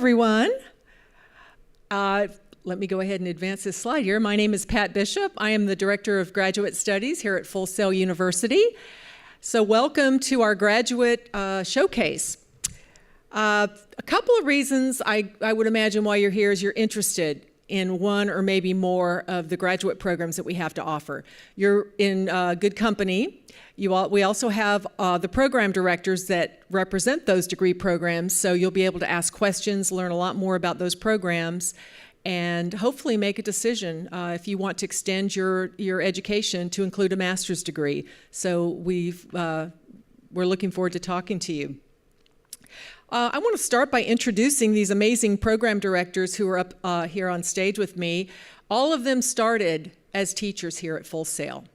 everyone. Let me go ahead and advance this slide here. My name is Pat Bishop. I am the Director of Graduate Studies here at Full Sail University. So welcome to our graduate showcase. A couple of reasons I would imagine why you're here is you're interested in one or maybe more of the graduate programs that we have to offer. You're in good company. We also have the program directors that represent those degree programs, so you'll be able to ask questions, learn a lot more about those programs, and hopefully make a decision if you want to extend your education to include a master's degree. So we're looking forward to talking to you. I want to start by introducing these amazing program directors who are up here on stage with me. All of them started as teachers here at Full Sail,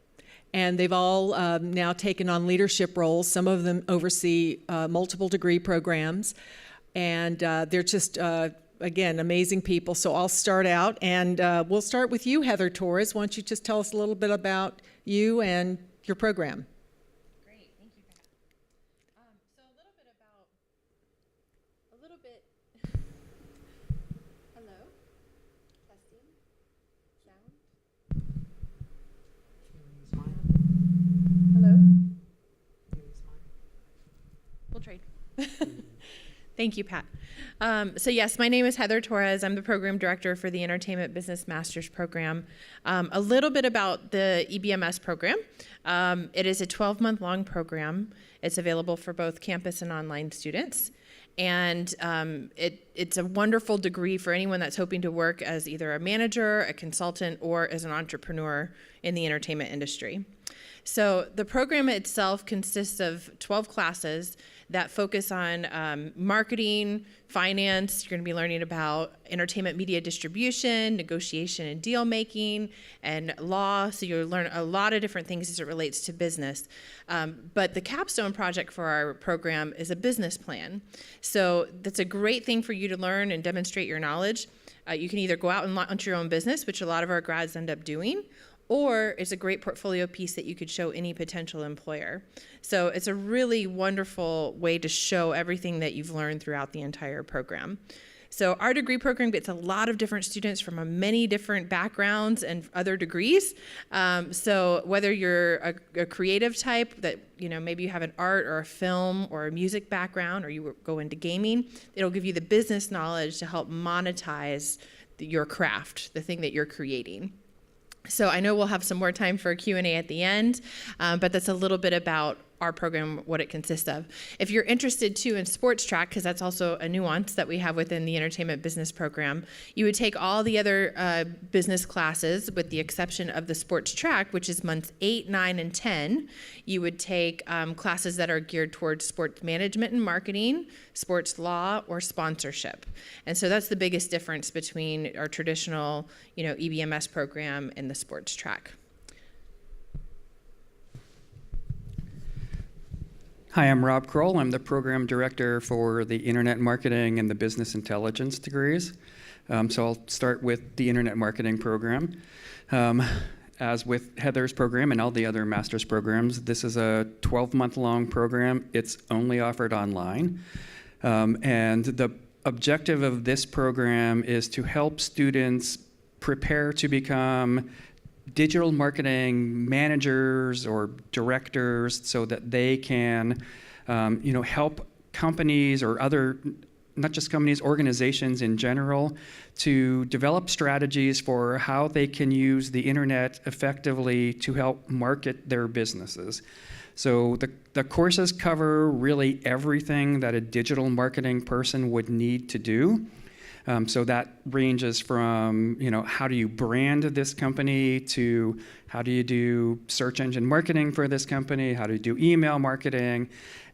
and they've all now taken on leadership roles. Some of them oversee multiple degree programs, and they're just again, amazing people. So I'll start out, and we'll start with you, Heather Torres. Why don't you just tell us a little bit about you and your program? Great, thank you, Pat. So a little bit, hello, testing, sound. Hello? We'll trade. Thank you, Pat. So yes, my name is Heather Torres. I'm the program director for the Entertainment Business Master's program. A little bit about the EBMS program. It is a 12-month-long program. It's available for both campus and online students. And it's a wonderful degree for anyone that's hoping to work as either a manager, a consultant, or as an entrepreneur in the entertainment industry. So the program itself consists of 12 classes that focus on marketing, finance. You're going to be learning about entertainment media distribution, negotiation and deal making, and law. So you'll learn a lot of different things as it relates to business. But the capstone project for our program is a business plan. So that's a great thing for you to learn and demonstrate your knowledge. You can either go out and launch your own business, which a lot of our grads end up doing, or it's a great portfolio piece that you could show any potential employer. So it's a really wonderful way to show everything that you've learned throughout the entire program. So our degree program gets a lot of different students from many different backgrounds and other degrees. So whether you're a creative type that, maybe you have an art or a film or a music background, or you go into gaming, it'll give you the business knowledge to help monetize your craft, the thing that you're creating. So I know we'll have some more time for a Q&A at the end, but that's a little bit about our program, what it consists of. If you're interested too in sports track, because that's also a nuance that we have within the entertainment business program, you would take all the other business classes with the exception of the sports track, which is months 8, 9, and 10. You would take classes that are geared towards sports management and marketing, sports law, or sponsorship. And so that's the biggest difference between our traditional, EBMS program and the sports track. Hi, I'm Rob Kroll. I'm the program director for the Internet Marketing and the Business Intelligence degrees. So I'll start with the Internet Marketing program. As with Heather's program and all the other master's programs, this is a 12-month-long program. It's only offered online. And the objective of this program is to help students prepare to become digital marketing managers or directors so that they can, help companies or other, not just companies, organizations in general, to develop strategies for how they can use the internet effectively to help market their businesses. So the courses cover really everything that a digital marketing person would need to do. So that ranges from, how do you brand this company to how do you do search engine marketing for this company, how do you do email marketing.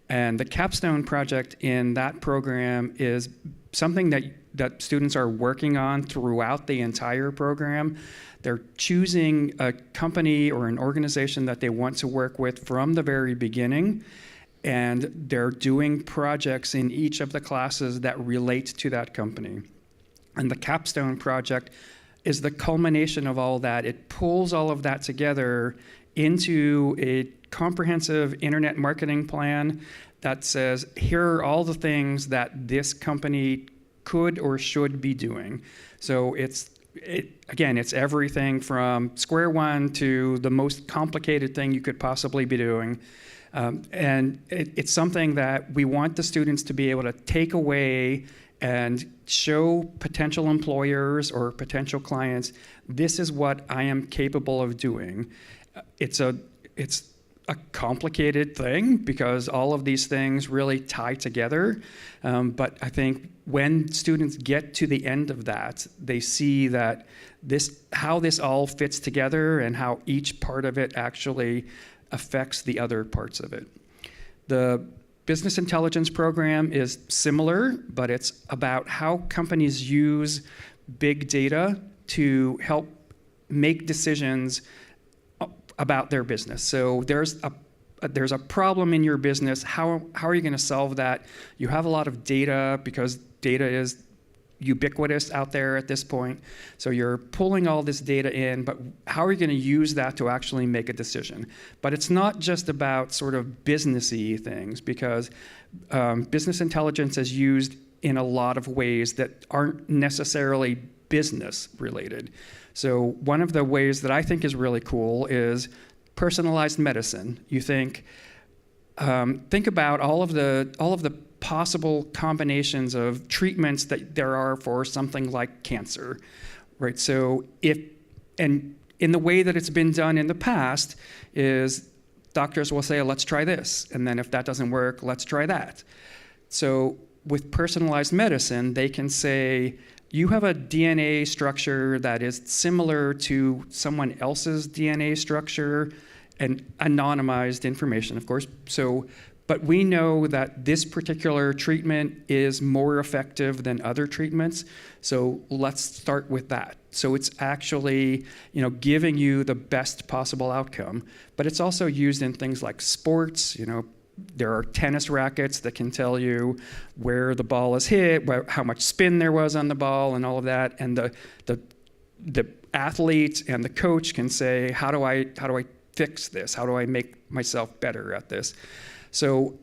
And the capstone project in that program is something that students are working on throughout the entire program. They're choosing a company or an organization that they want to work with from the very beginning. And they're doing projects in each of the classes that relate to that company. And the capstone project is the culmination of all that. It pulls all of that together into a comprehensive internet marketing plan that says, here are all the things that this company could or should be doing. So again, it's everything from square one to the most complicated thing you could possibly be doing. And it's something that we want the students to be able to take away and show potential employers or potential clients, this is what I am capable of doing. It's a complicated thing because all of these things really tie together. But I think when students get to the end of that, they see that how this all fits together and how each part of it actually affects the other parts of it. The business intelligence program is similar, but it's about how companies use big data to help make decisions about their business. So there's a problem in your business. How are you going to solve that? You have a lot of data because data is ubiquitous out there at this point. So you're pulling all this data in, but how are you going to use that to actually make a decision? But it's not just about sort of businessy things, because business intelligence is used in a lot of ways that aren't necessarily business related. So one of the ways that I think is really cool is personalized medicine. You think about all of the possible combinations of treatments that there are for something like cancer, right? So in the way that it's been done in the past is doctors will say, let's try this. And then if that doesn't work, let's try that. So with personalized medicine, they can say, you have a DNA structure that is similar to someone else's DNA structure, and anonymized information, of course. But we know that this particular treatment is more effective than other treatments, so let's start with that. So it's actually, giving you the best possible outcome. But it's also used in things like sports. There are tennis rackets that can tell you where the ball is hit, how much spin there was on the ball, and all of that. And the athlete and the coach can say, how do I fix this? How do I make myself better at this? So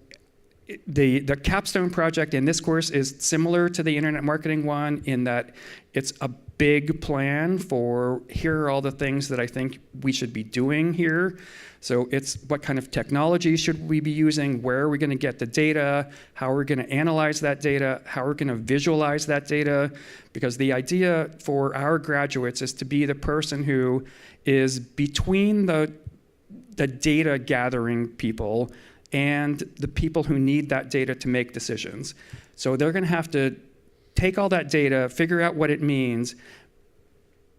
the capstone project in this course is similar to the internet marketing one in that it's a big plan for here are all the things that I think we should be doing here. So it's what kind of technology should we be using? Where are we going to get the data? How are we going to analyze that data? How are we going to visualize that data? Because the idea for our graduates is to be the person who is between the data gathering people and the people who need that data to make decisions. So they're going to have to take all that data, figure out what it means,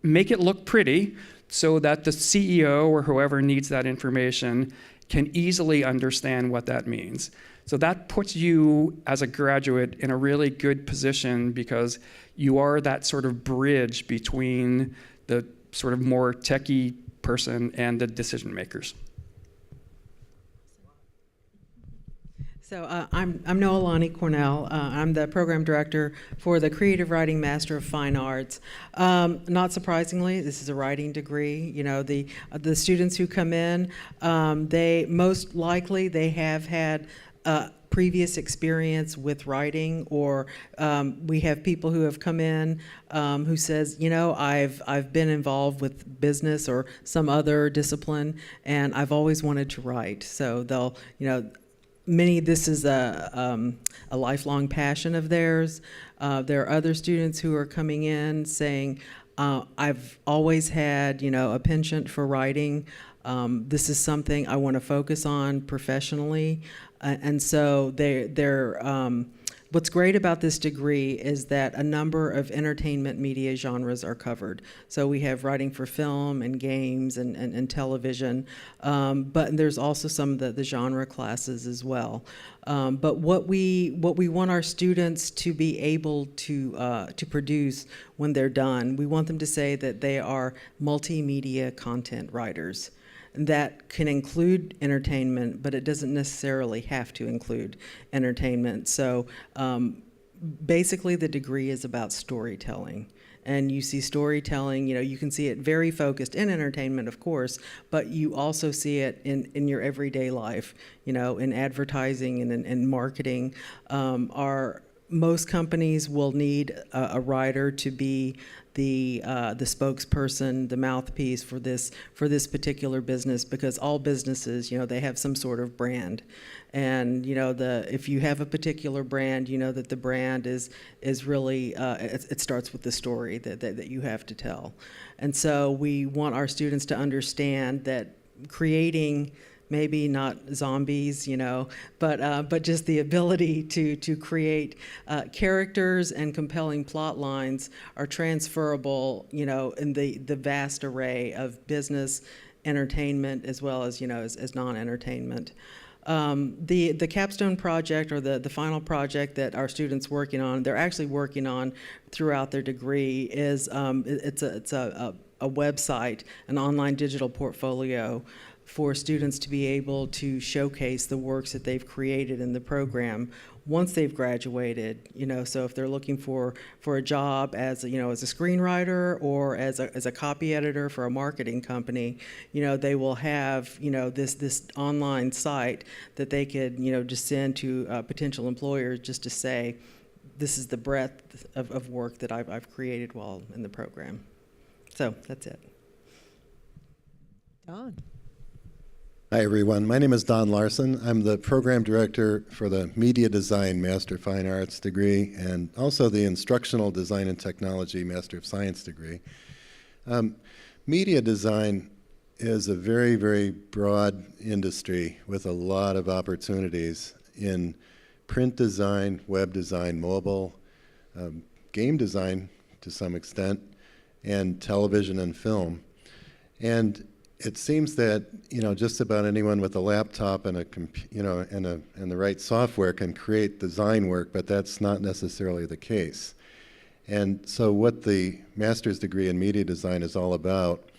make it look pretty so that the CEO or whoever needs that information can easily understand what that means. So that puts you as a graduate in a really good position because you are that sort of bridge between the sort of more techie person and the decision makers. So I'm Noelani Cornell. I'm the program director for the Creative Writing Master of Fine Arts. Not surprisingly, this is a writing degree. The students who come in, they most likely they have had previous experience with writing, or we have people who have come in who says, I've been involved with business or some other discipline, and I've always wanted to write. So they'll, this is a lifelong passion of theirs. There are other students who are coming in saying, I've always had, a penchant for writing. This is something I want to focus on professionally. And so what's great about this degree is that a number of entertainment media genres are covered. So we have writing for film and games and television, but there's also some of the genre classes as well. But what we want our students to be able to produce when they're done, we want them to say that they are multimedia content writers. That can include entertainment, but it doesn't necessarily have to include entertainment. So basically the degree is about storytelling. And you see storytelling, you can see it very focused in entertainment, of course, but you also see it in your everyday life, in advertising and in marketing. most companies will need a writer to be the spokesperson, the mouthpiece for this particular business, because all businesses, they have some sort of brand, and if you have a particular brand, that the brand is really it starts with the story that you have to tell, and so we want our students to understand that creating, maybe not zombies, but just the ability to create characters and compelling plot lines are transferable, in the vast array of business, entertainment, as well as, as non-entertainment. The capstone project, or the final project that our students working on, they're actually working on throughout their degree, is it's a website, an online digital portfolio for students to be able to showcase the works that they've created in the program once they've graduated. So if they're looking for a job as a screenwriter or as a copy editor for a marketing company, they will have this online site that they could just send to potential employers, just to say, this is the breadth of work that I've created while in the program. So that's it. Don. Hi, everyone. My name is Don Larson. I'm the program director for the Media Design Master of Fine Arts degree, and also the Instructional Design and Technology Master of Science degree. Media design is a very, very broad industry with a lot of opportunities in print design, web design, mobile, game design to some extent, and television and film. And it seems that just about anyone with a laptop and and the right software can create design work, but that's not necessarily the case. And so what the master's degree in media design is all about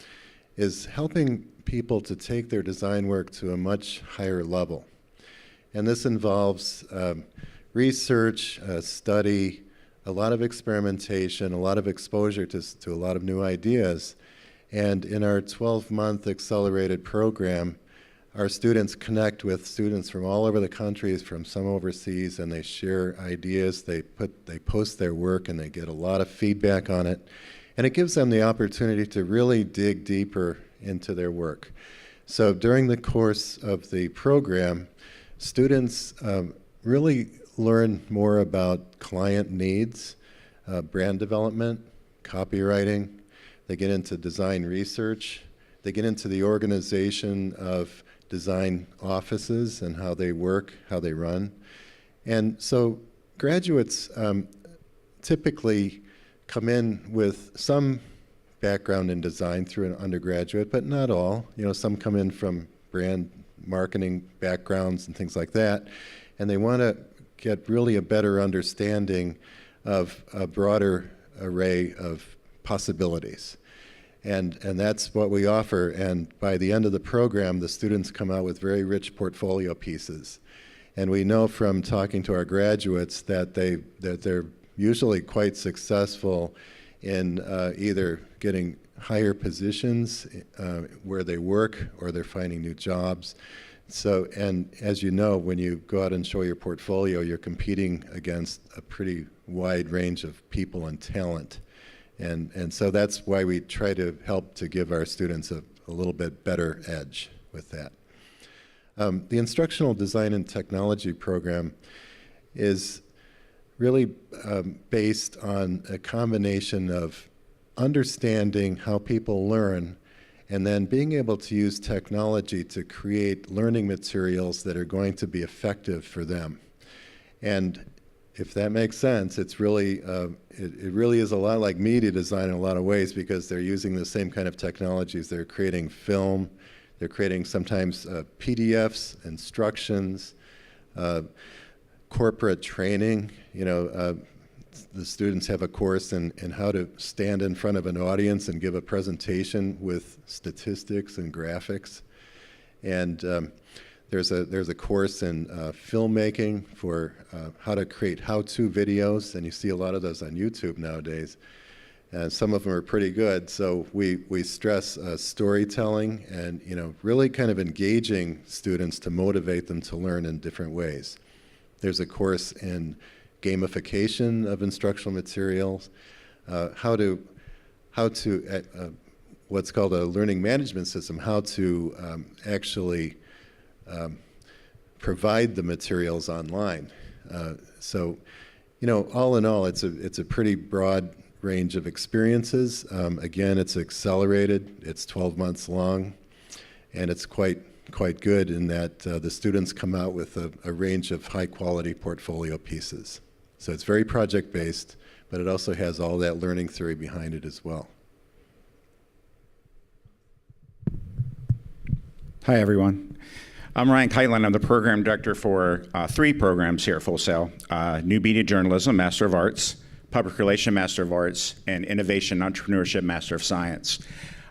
is helping people to take their design work to a much higher level. And this involves research, study, a lot of experimentation, a lot of exposure to a lot of new ideas. And in our 12-month accelerated program, our students connect with students from all over the country, from some overseas, and they share ideas. They post their work, and they get a lot of feedback on it. And it gives them the opportunity to really dig deeper into their work. So during the course of the program, students really learn more about client needs, brand development, copywriting. They get into design research. They get into the organization of design offices and how they work, how they run. And so graduates typically come in with some background in design through an undergraduate, but not all. Some come in from brand marketing backgrounds and things like that, and they want to get really a better understanding of a broader array of possibilities. And that's what we offer. And by the end of the program, the students come out with very rich portfolio pieces. And we know from talking to our graduates that they're usually quite successful in either getting higher positions where they work, or they're finding new jobs. So, and as you know, when you go out and show your portfolio, you're competing against a pretty wide range of people and talent. And so that's why we try to help to give our students a little bit better edge with that. The Instructional Design and Technology program is really based on a combination of understanding how people learn, and then being able to use technology to create learning materials that are going to be effective for them. And if that makes sense, it's really, it really is a lot like media design in a lot of ways, because they're using the same kind of technologies. They're creating film, they're creating sometimes PDFs, instructions, corporate training. The students have a course in how to stand in front of an audience and give a presentation with statistics and graphics. And there's a course in filmmaking for how to create how-to videos, and you see a lot of those on YouTube nowadays. Some of them are pretty good, so we stress storytelling and really kind of engaging students to motivate them to learn in different ways. There's a course in gamification of instructional materials, how to what's called a learning management system, how to actually provide the materials online. So, you know, all in all, it's a pretty broad range of experiences. Again, it's accelerated. It's 12 months long, and it's quite good in that the students come out with a range of high-quality portfolio pieces. So it's very project-based, but it also has all that learning theory behind it as well. Hi, everyone. I'm Ryan Keitlin. I'm the program director for 3 programs here at Full Sail. New Media Journalism, Master of Arts, Public Relations, Master of Arts, and Innovation and Entrepreneurship, Master of Science.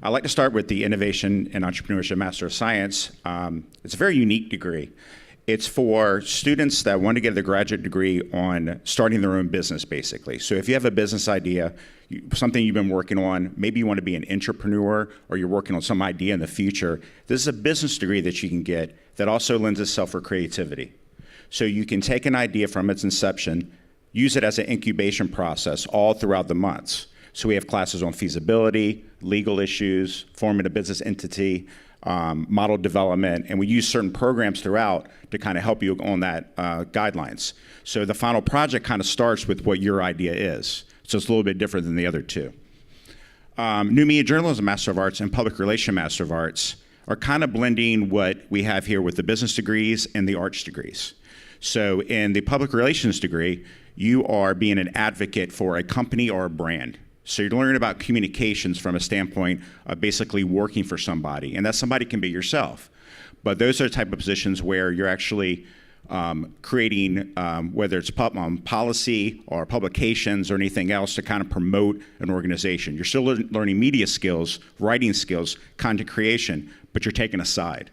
I'd like to start with the Innovation and Entrepreneurship Master of Science. It's a very unique degree. It's for students that want to get the graduate degree on starting their own business, basically. So if you have a business idea, something you've been working on, maybe you want to be an entrepreneur or you're working on some idea in the future, this is a business degree that you can get that also lends itself for creativity. So you can take an idea from its inception, use it as an incubation process all throughout the months. So we have classes on feasibility, legal issues, forming a business entity, model development, and we use certain programs throughout to kind of help you on that guidelines. So the final project kind of starts with what your idea is. So it's a little bit different than the other 2. New Media Journalism Master of Arts and Public Relations Master of Arts are kind of blending what we have here with the business degrees and the arts degrees. So in the public relations degree, you are being an advocate for a company or a brand. So you're learning about communications from a standpoint of basically working for somebody, and that somebody can be yourself. But those are the type of positions where you're actually creating, whether it's policy or publications or anything else to kind of promote an organization. You're still learning media skills, writing skills, content creation, but you're taking a side.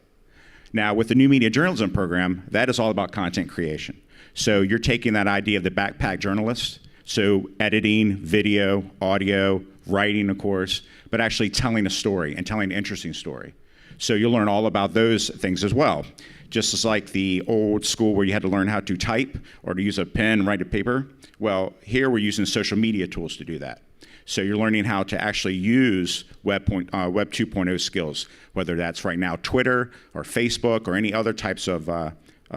Now, with the New Media Journalism program, that is all about content creation. So you're taking that idea of the backpack journalist, so editing, video, audio, writing, of course, but actually telling a story and telling an interesting story. So you'll learn all about those things as well. Just as like the old school where you had to learn how to type or to use a pen, write a paper, well, here we're using social media tools to do that. So you're learning how to actually use Web 2.0 skills, whether that's right now Twitter or Facebook or any other types of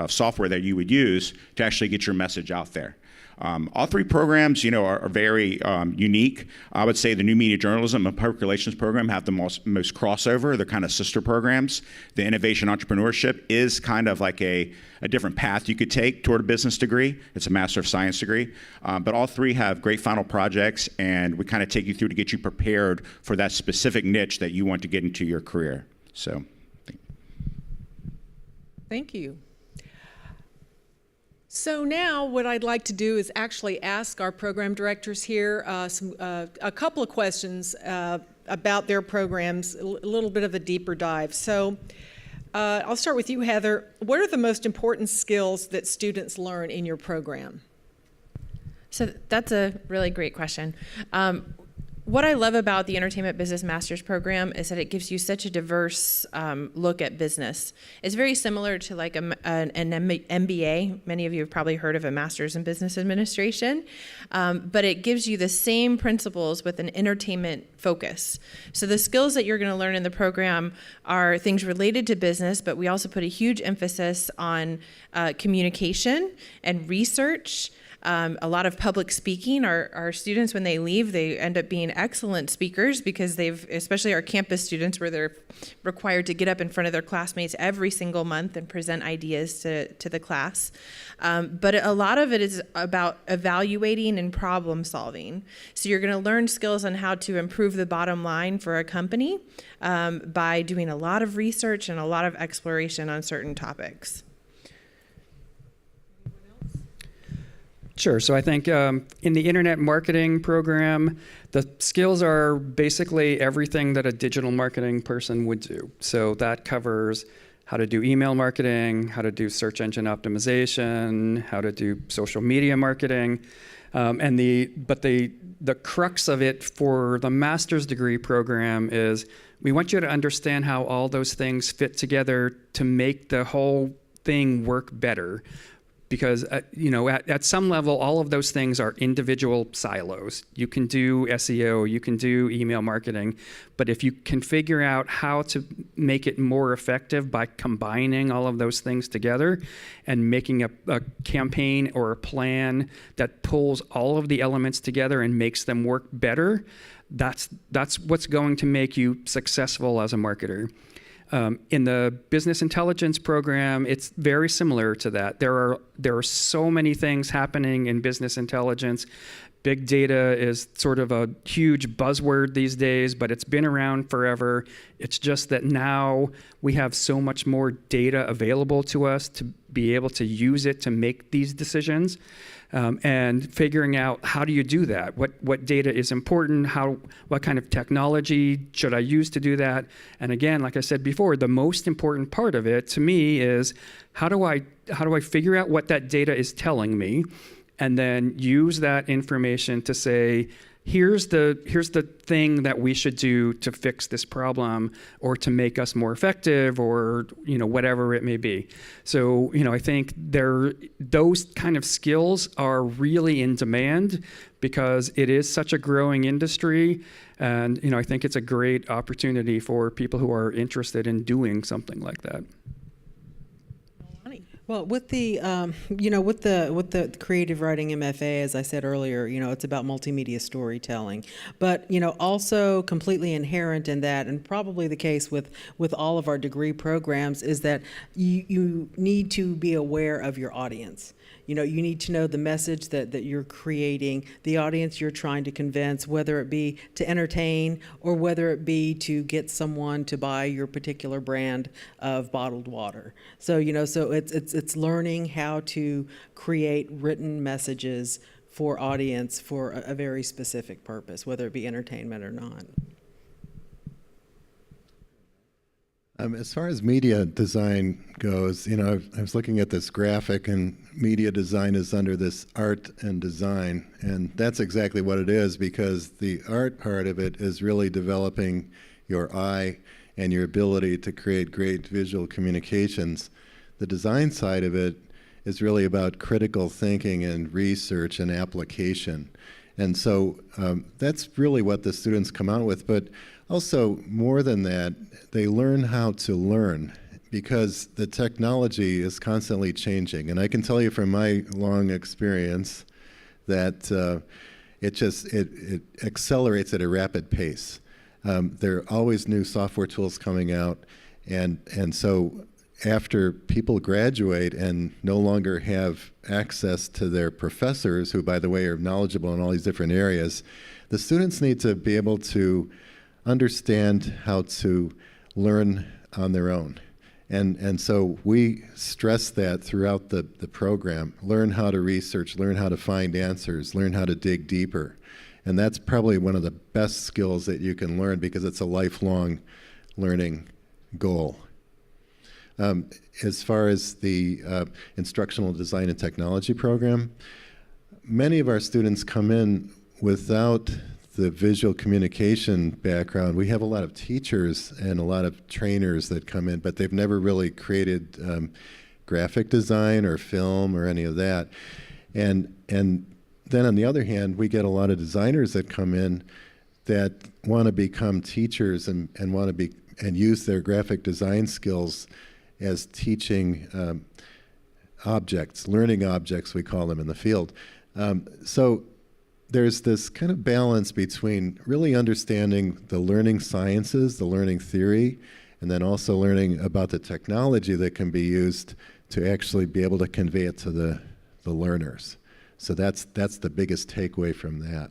software that you would use to actually get your message out there. All 3 programs, you know, are very unique. I would say the New Media Journalism and Public Relations program have the most crossover. They're kind of sister programs. The Innovation Entrepreneurship is kind of like a different path you could take toward a business degree. It's a Master of Science degree. But all 3 have great final projects, and we kind of take you through to get you prepared for that specific niche that you want to get into your career. So, Thank you. So now what I'd like to do is actually ask our program directors here a couple of questions about their programs, a little bit of a deeper dive. So I'll start with you, Heather. What are the most important skills that students learn in your program? So that's a really great question. What I love about the Entertainment Business Master's program is that it gives you such a diverse look at business. It's very similar to like an MBA. Many of you have probably heard of a Master's in Business Administration, but it gives you the same principles with an entertainment focus. So the skills that you're going to learn in the program are things related to business, but we also put a huge emphasis on communication and research. A lot of public speaking. Our students, when they leave, they end up being excellent speakers because especially our campus students, where they're required to get up in front of their classmates every single month and present ideas to the class. But a lot of it is about evaluating and problem solving. So you're going to learn skills on how to improve the bottom line for a company by doing a lot of research and a lot of exploration on certain topics. Sure. So I think in the internet marketing program, the skills are basically everything that a digital marketing person would do. So that covers how to do email marketing, how to do search engine optimization, how to do social media marketing. But the crux of it for the master's degree program is we want you to understand how all those things fit together to make the whole thing work better. because at some level, all of those things are individual silos. You can do SEO, you can do email marketing, but if you can figure out how to make it more effective by combining all of those things together and making a campaign or a plan that pulls all of the elements together and makes them work better, that's what's going to make you successful as a marketer. In the business intelligence program, it's very similar to that. There are so many things happening in business intelligence. Big data is sort of a huge buzzword these days, but it's been around forever. It's just that now we have so much more data available to us to be able to use it to make these decisions. And figuring out how do you do that? What data is important? What kind of technology should I use to do that? And again, like I said before, the most important part of it to me is how do I figure out what that data is telling me, and then use that information to say, here's the thing that we should do to fix this problem or to make us more effective, or whatever it may be. So I think those kind of skills are really in demand because it is such a growing industry, and I think it's a great opportunity for people who are interested in doing something like that. Well, with the with the creative writing MFA, as I said earlier, it's about multimedia storytelling, but also completely inherent in that, and probably the case with all of our degree programs, is that you need to be aware of your audience. You need to know the message that you're creating, the audience you're trying to convince, whether it be to entertain or whether it be to get someone to buy your particular brand of bottled water. So, so it's learning how to create written messages for audience for a very specific purpose, whether it be entertainment or not. As far as media design goes, I was looking at this graphic, and media design is under this art and design, and that's exactly what it is, because the art part of it is really developing your eye and your ability to create great visual communications. The design side of it is really about critical thinking and research and application. And so that's really what the students come out with. But also, more than that, they learn how to learn, because the technology is constantly changing. And I can tell you from my long experience that it accelerates at a rapid pace. There are always new software tools coming out, and so after people graduate and no longer have access to their professors, who, by the way, are knowledgeable in all these different areas, the students need to be able to understand how to learn on their own. And so we stress that throughout the program. Learn how to research, learn how to find answers, learn how to dig deeper. And that's probably one of the best skills that you can learn, because it's a lifelong learning goal. As far as the instructional design and technology program, many of our students come in without the visual communication background. We have a lot of teachers and a lot of trainers that come in, but they've never really created graphic design or film or any of that. And then on the other hand, we get a lot of designers that come in that want to become teachers and want to be and use their graphic design skills as teaching objects, learning objects, we call them in the field. So there's this kind of balance between really understanding the learning sciences, the learning theory, and then also learning about the technology that can be used to actually be able to convey it to the learners. So that's the biggest takeaway from that.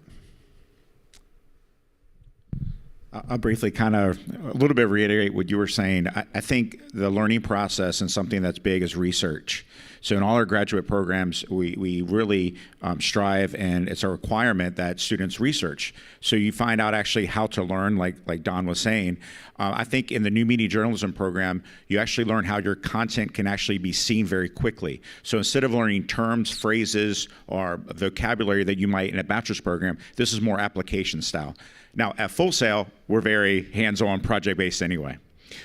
I'll briefly kind of a little bit reiterate what you were saying. I think the learning process and something that's big is research. So in all our graduate programs, we really strive, and it's a requirement that students research. So you find out actually how to learn, like Don was saying. I think in the new media journalism program, you actually learn how your content can actually be seen very quickly. So instead of learning terms, phrases, or vocabulary that you might in a bachelor's program, this is more application style. Now, at Full Sail, we're very hands-on, project-based anyway.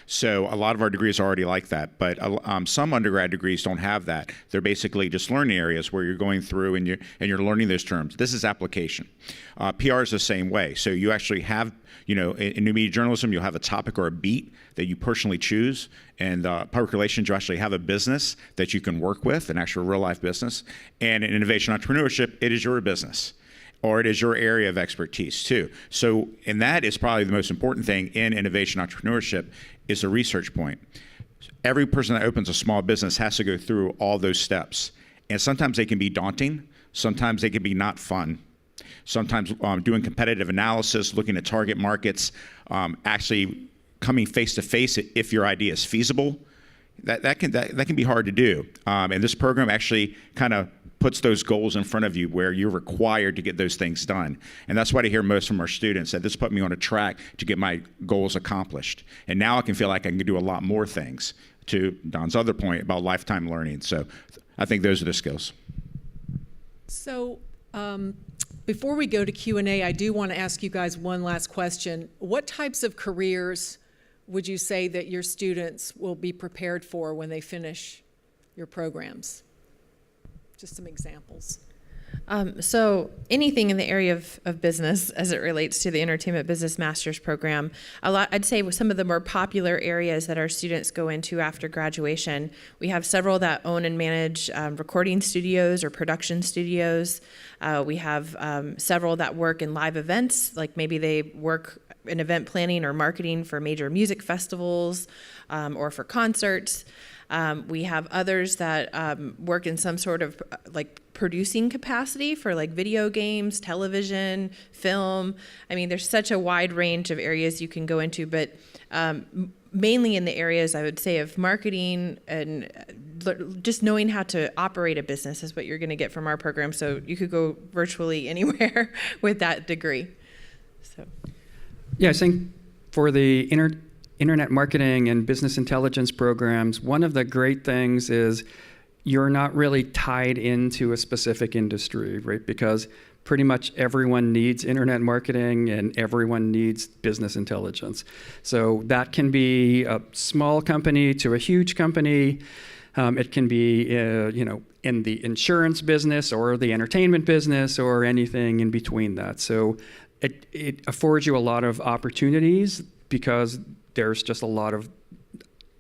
So a lot of our degrees are already like that, but some undergrad degrees don't have that. They're basically just learning areas where you're going through and you're learning those terms. This is application. PR is the same way. So you actually have, in new media journalism, you'll have a topic or a beat that you personally choose. And public relations, you actually have a business that you can work with, an actual real life business. And in innovation entrepreneurship, it is your business, or it is your area of expertise too. So, and that is probably the most important thing in innovation entrepreneurship is a research point. Every person that opens a small business has to go through all those steps. And sometimes they can be daunting. Sometimes they can be not fun. Sometimes doing competitive analysis, looking at target markets, actually coming face to face if your idea is feasible, that can be hard to do. And this program actually kind of puts those goals in front of you where you're required to get those things done. And that's what I hear most from our students, that this put me on a track to get my goals accomplished. And now I can feel like I can do a lot more things, to Don's other point about lifetime learning. So I think those are the skills. So before we go to Q&A, I do want to ask you guys one last question. What types of careers would you say that your students will be prepared for when they finish your programs? Just some examples. So anything in the area of business as it relates to the Entertainment Business Master's program, I'd say some of the more popular areas that our students go into after graduation, we have several that own and manage recording studios or production studios. We have several that work in live events, like maybe they work in event planning or marketing for major music festivals or for concerts. We have others that work in some sort of like producing capacity for like video games, television, film. I mean, there's such a wide range of areas you can go into, but mainly in the areas I would say of marketing and just knowing how to operate a business is what you're going to get from our program. So you could go virtually anywhere with that degree. So. Yeah, I think for the internet marketing and business intelligence programs, one of the great things is you're not really tied into a specific industry, right? Because pretty much everyone needs internet marketing and everyone needs business intelligence. So that can be a small company to a huge company. It can be, in the insurance business or the entertainment business or anything in between that. So it affords you a lot of opportunities because there's just a lot of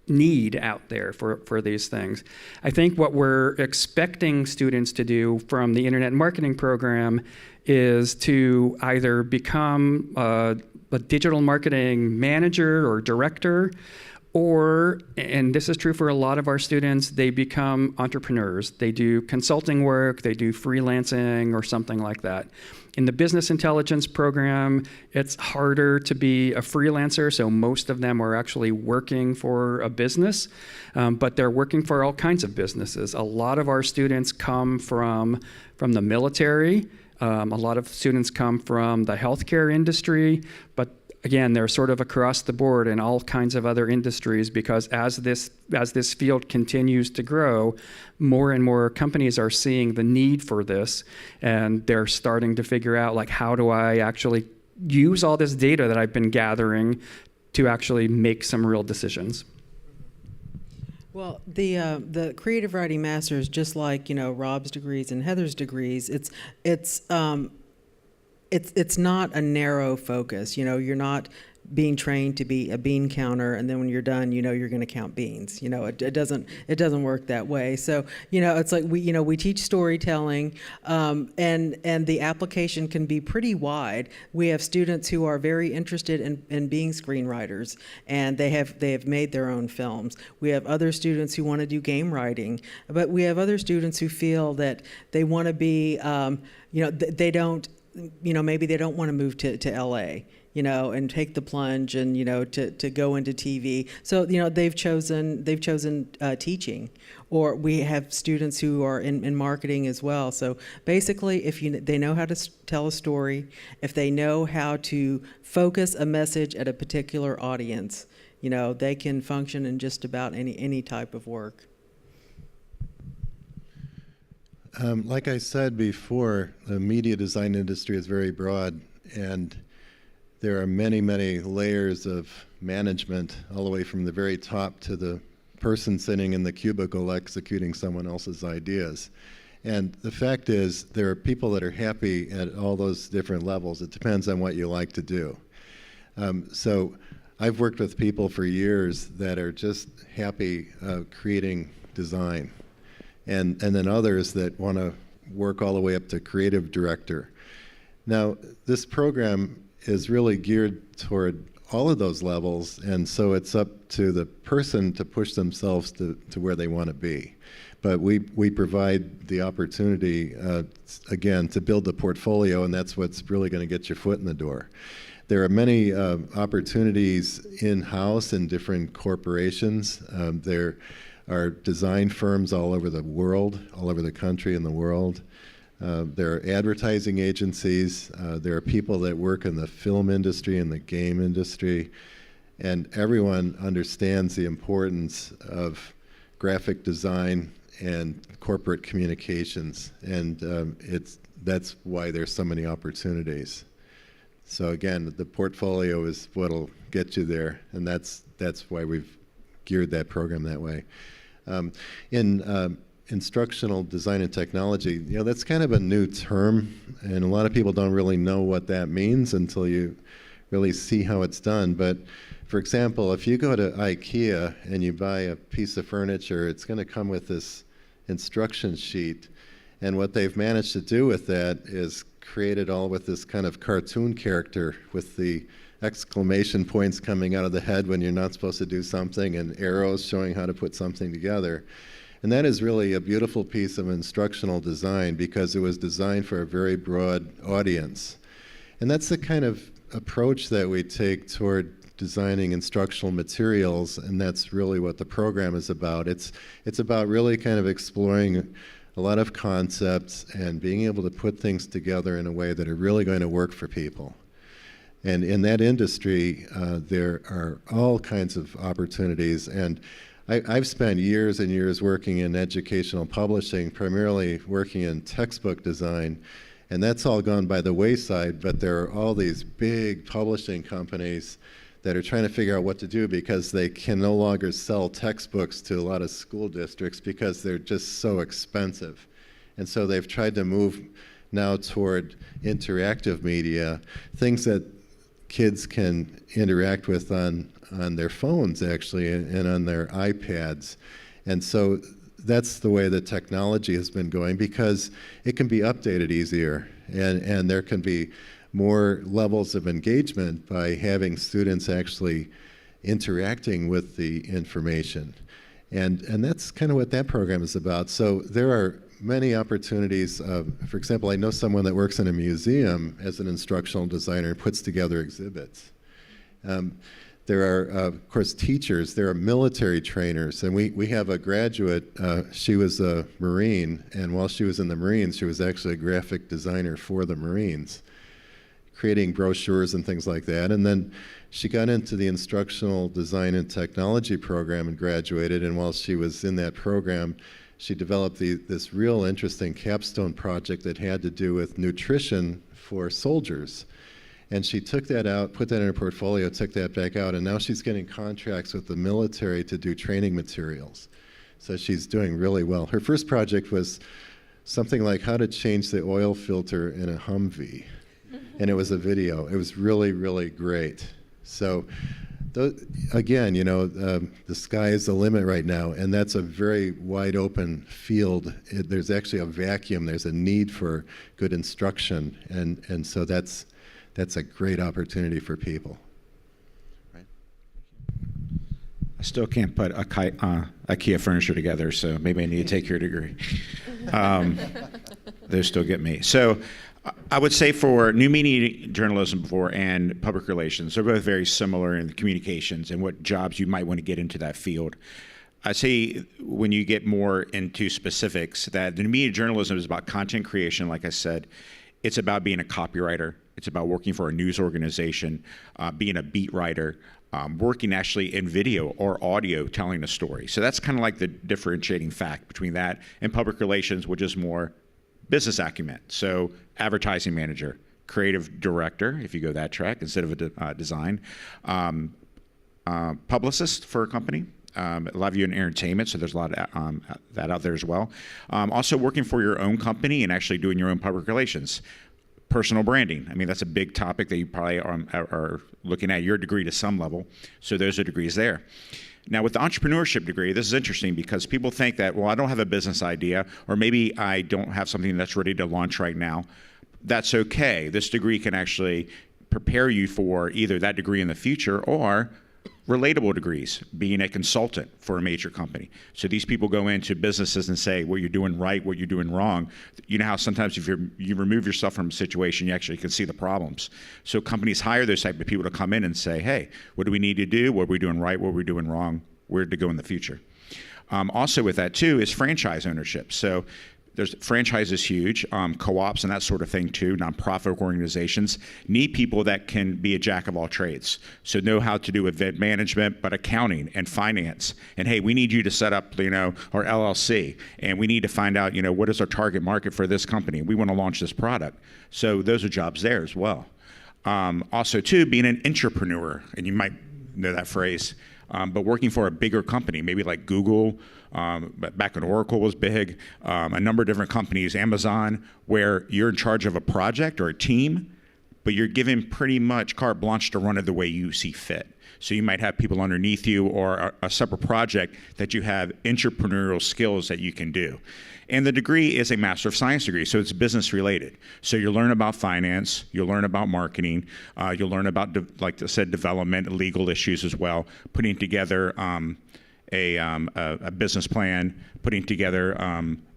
need out there for these things. I think what we're expecting students to do from the internet marketing program is to either become a digital marketing manager or director, or, and this is true for a lot of our students, they become entrepreneurs. They do consulting work, they do freelancing or something like that. In the business intelligence program, it's harder to be a freelancer, so most of them are actually working for a business, but they're working for all kinds of businesses. A lot of our students come from the military. A lot of students come from the healthcare industry, but again, they're sort of across the board in all kinds of other industries because as this field continues to grow, more and more companies are seeing the need for this, and they're starting to figure out, like, how do I actually use all this data that I've been gathering to actually make some real decisions? Well, the creative writing masters, just like Rob's degrees and Heather's degrees, it's not a narrow focus. You're not being trained to be a bean counter, and then when you're done, you're going to count beans. It doesn't work that way. So it's like we teach storytelling, and the application can be pretty wide. We have students who are very interested in being screenwriters, and they have made their own films. We have other students who want to do game writing, but we have other students who feel that they want to be, they don't. Maybe they don't want to move to LA, and take the plunge and, to go into TV. So, they've chosen teaching, or we have students who are in marketing as well. So basically, if they know how to tell a story, if they know how to focus a message at a particular audience, they can function in just about any type of work. Like I said before, the media design industry is very broad, and there are many, many layers of management, all the way from the very top to the person sitting in the cubicle executing someone else's ideas. And the fact is, there are people that are happy at all those different levels. It depends on what you like to do. So I've worked with people for years that are just happy creating design, and then others that want to work all the way up to creative director. Now, this program is really geared toward all of those levels, and so it's up to the person to push themselves to where they want to be. But we provide the opportunity, again, to build the portfolio, and that's what's really going to get your foot in the door. There are many opportunities in-house in different corporations. There are design firms all over the world, all over the country and the world. There are advertising agencies. There are people that work in the film industry and the game industry. And everyone understands the importance of graphic design and corporate communications. And that's why there's so many opportunities. So again, the portfolio is what'll get you there, and that's why we've geared that program that way. In instructional design and technology, that's kind of a new term, and a lot of people don't really know what that means until you really see how it's done. But for example, if you go to IKEA and you buy a piece of furniture, it's going to come with this instruction sheet, and what they've managed to do with that is create it all with this kind of cartoon character with the exclamation points coming out of the head when you're not supposed to do something, and arrows showing how to put something together. And that is really a beautiful piece of instructional design because it was designed for a very broad audience. And that's the kind of approach that we take toward designing instructional materials, and that's really what the program is about. It's about really kind of exploring a lot of concepts and being able to put things together in a way that are really going to work for people. And in that industry, there are all kinds of opportunities. And I've spent years and years working in educational publishing, primarily working in textbook design. And that's all gone by the wayside, but there are all these big publishing companies that are trying to figure out what to do because they can no longer sell textbooks to a lot of school districts because they're just so expensive. And so they've tried to move now toward interactive media, things that kids can interact with on their phones, actually, and on their iPads. And so that's the way the technology has been going because it can be updated easier, and there can be more levels of engagement by having students actually interacting with the information. And that's kind of what that program is about. So there are many opportunities. For example, I know someone that works in a museum as an instructional designer and puts together exhibits. There are, of course, teachers. There are military trainers. And we have a graduate. She was a Marine. And while she was in the Marines, she was actually a graphic designer for the Marines, creating brochures and things like that. And then she got into the instructional design and technology program and graduated. And while she was in that program, she developed this real interesting capstone project that had to do with nutrition for soldiers. And she took that out, put that in her portfolio, took that back out, and now she's getting contracts with the military to do training materials. So she's doing really well. Her first project was something like how to change the oil filter in a Humvee. And it was a video. It was really, really great. So again, the sky is the limit right now, and that's a very wide open field. There's actually a vacuum. There's a need for good instruction, and so that's a great opportunity for people. Right? I still can't put IKEA furniture together, so maybe I need to take your degree. They still get me. So I would say for new media journalism and public relations, they're both very similar in the communications and what jobs you might want to get into that field. I say when you get more into specifics that the new media journalism is about content creation, like I said. It's about being a copywriter. It's about working for a news organization, being a beat writer, working actually in video or audio telling a story. So that's kind of like the differentiating fact between that and public relations, which is more business acumen. So advertising manager, creative director, if you go that track instead of a design, publicist for a company. A lot of you in entertainment, so there's a lot of that out there as well. Also working for your own company and actually doing your own public relations. Personal branding. I mean, that's a big topic that you probably are looking at your degree to some level. So those are degrees there. Now, with the entrepreneurship degree, this is interesting because people think that, well, I don't have a business idea, or maybe I don't have something that's ready to launch right now. That's okay. This degree can actually prepare you for either that degree in the future or relatable degrees, being a consultant for a major company. So these people go into businesses and say what you're doing right, what you're doing wrong. You know how sometimes if you remove yourself from a situation, you actually can see the problems. So companies hire those type of people to come in and say, hey, what do we need to do? What are we doing right? What are we doing wrong? Where to go in the future? Also with that too is franchise ownership. So there's franchise is huge, co-ops and that sort of thing too. Nonprofit organizations need people that can be a jack of all trades. So know how to do event management, but accounting and finance. And hey, we need you to set up, our LLC, and we need to find out, what is our target market for this company? We want to launch this product. So those are jobs there as well. Also too, being an entrepreneur, and you might know that phrase, but working for a bigger company, maybe like Google, but back when Oracle was big, a number of different companies, Amazon, where you're in charge of a project or a team, but you're given pretty much carte blanche to run it the way you see fit. So you might have people underneath you or a separate project that you have entrepreneurial skills that you can do. And the degree is a Master of Science degree, so it's business related. So you'll learn about finance, you'll learn about marketing, you'll learn about, like I said, development, legal issues as well, putting together a business plan, putting together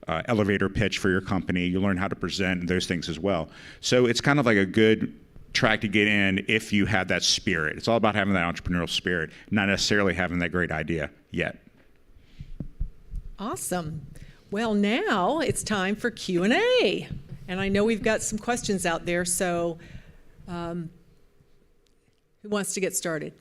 elevator pitch for your company. You learn how to present those things as well. So it's kind of like a good track to get in if you have that spirit. It's all about having that entrepreneurial spirit, not necessarily having that great idea yet. Awesome. Well, now it's time for Q&A. And I know we've got some questions out there, so who wants to get started?